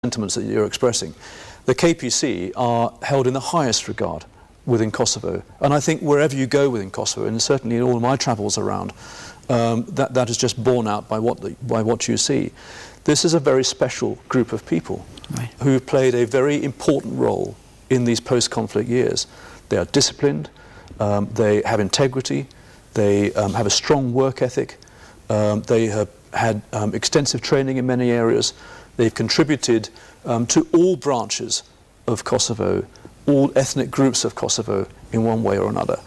sentiments that you're expressing. The KPC are held in the highest regard within Kosovo, and I think wherever you go within Kosovo, and certainly in all of my travels around, that is just borne out by what you see. This is a very special group of people who have played a very important role in these post-conflict years. They are disciplined, they have integrity, they have a strong work ethic, they have had extensive training in many areas. They've contributed to all branches of Kosovo, all ethnic groups of Kosovo in one way or another.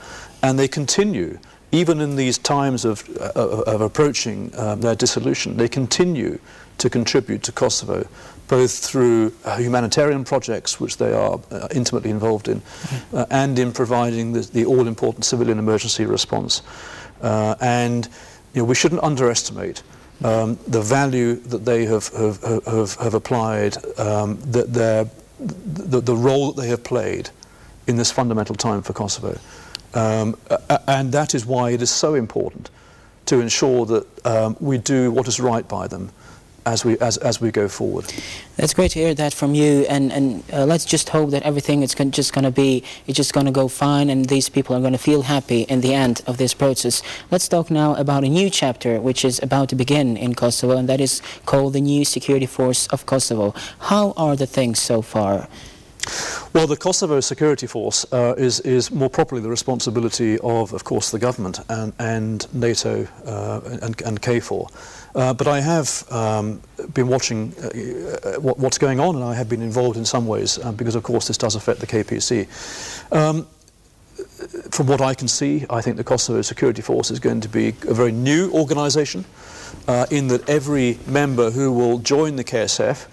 And they continue, even in these times of approaching their dissolution, they continue to contribute to Kosovo, both through humanitarian projects, which they are intimately involved in, and in providing the all-important civilian emergency response. And we shouldn't underestimate the value that they have applied, the role that they have played in this fundamental time for Kosovo. And that is why it is so important to ensure that we do what is right by them as we go forward. That's great to hear that from you, and let's just hope that everything is just going to go fine, and these people are going to feel happy in the end of this process. Let's talk now about a new chapter which is about to begin in Kosovo, and that is called the New Security Force of Kosovo. How are the things so far? Well, the Kosovo Security Force is more properly the responsibility of course, the government and NATO and KFOR. But I have been watching what's going on, and I have been involved in some ways because, of course, this does affect the KPC. From what I can see, I think the Kosovo Security Force is going to be a very new organisation in that every member who will join the KSF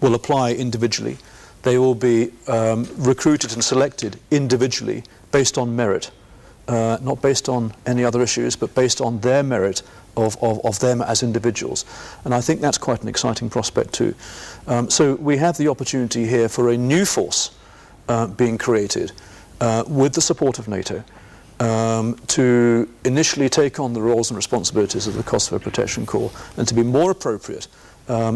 will apply individually. They will be recruited and selected individually based on merit, not based on any other issues, but based on their merit of them as individuals. And I think that's quite an exciting prospect too. So we have the opportunity here for a new force being created with the support of NATO to initially take on the roles and responsibilities of the Kosovo Protection Corps and to be more appropriate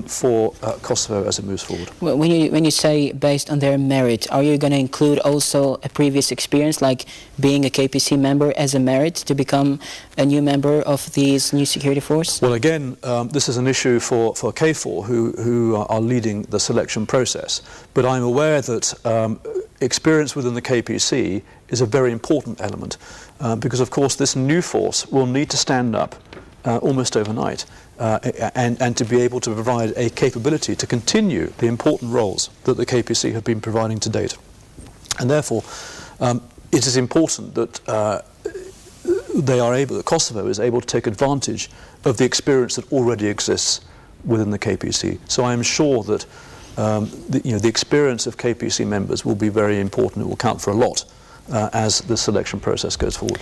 for Kosovo as it moves forward. Well, when you say based on their merit, are you going to include also a previous experience, like being a KPC member as a merit to become a new member of these new security force? Well, again, this is an issue for KFOR, who are leading the selection process. But I'm aware that experience within the KPC is a very important element because, of course, this new force will need to stand up almost overnight and to be able to provide a capability to continue the important roles that the KPC have been providing to date. And therefore, it is important that that Kosovo is able to take advantage of the experience that already exists within the KPC. So I am sure that the experience of KPC members will be very important. It will count for a lot as the selection process goes forward.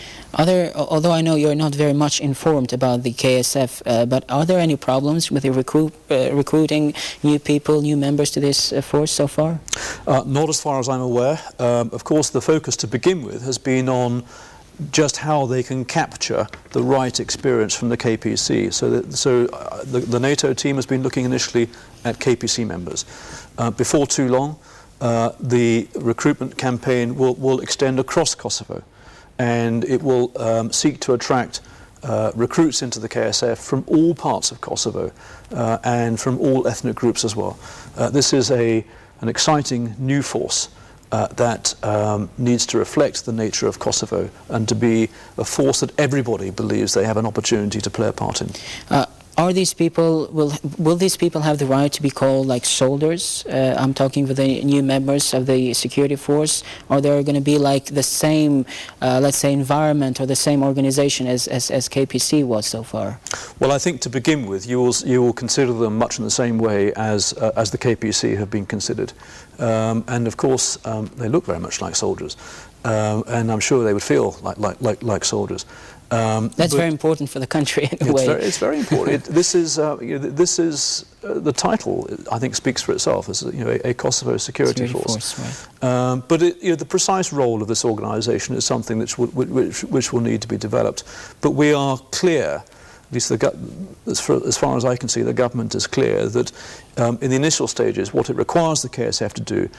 Although I know you're not very much informed about the KSF, but are there any problems with the recruiting new people, new members to this force so far? Not as far as I'm aware. Of course, the focus to begin with has been on just how they can capture the right experience from the KPC. So the NATO team has been looking initially at KPC members. Before too long, the recruitment campaign will extend across Kosovo, and it will seek to attract recruits into the KSF from all parts of Kosovo and from all ethnic groups as well. This is an exciting new force that needs to reflect the nature of Kosovo and to be a force that everybody believes they have an opportunity to play a part in. Are these people, will these people have the right to be called like soldiers? I'm talking with the new members of the security force. Are there going to be like the same, let's say, environment or the same organization as KPC was so far? Well, I think to begin with, you will consider them much in the same way as the KPC have been considered. And of course, they look very much like soldiers. And I'm sure they would feel like soldiers. That's very important for the country in a way. It's very important. This is the title, I think, speaks for itself as a Kosovo Security Force. Right. But the precise role of this organisation is something which will need to be developed. But we are clear least as far as I can see, the government is clear that in the initial stages, what it requires the KSF to do